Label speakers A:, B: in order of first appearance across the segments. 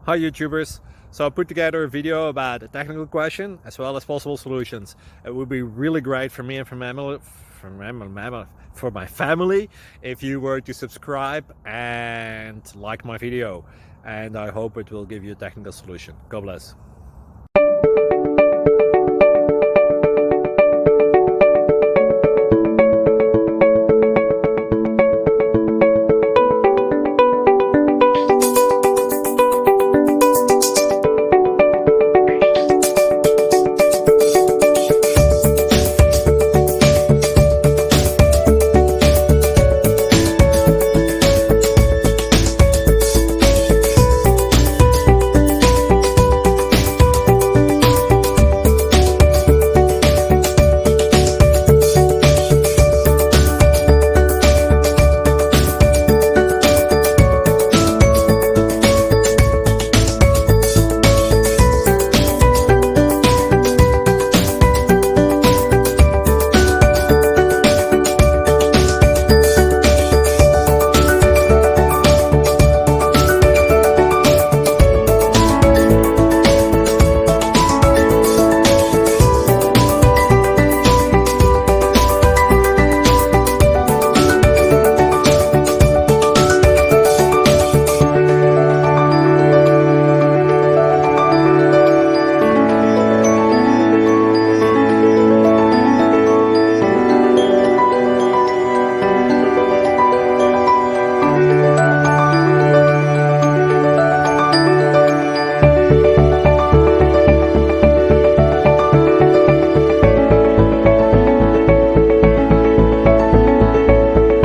A: Hi YouTubers! So I put together a video about a technical question as well as possible solutions. It would be really great for me and for my family if you were to subscribe and like my video, and I hope it will give you a technical solution. God bless.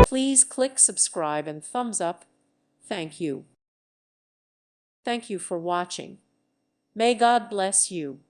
B: Please click subscribe and thumbs up. Thank you. Thank you for watching. May God bless you.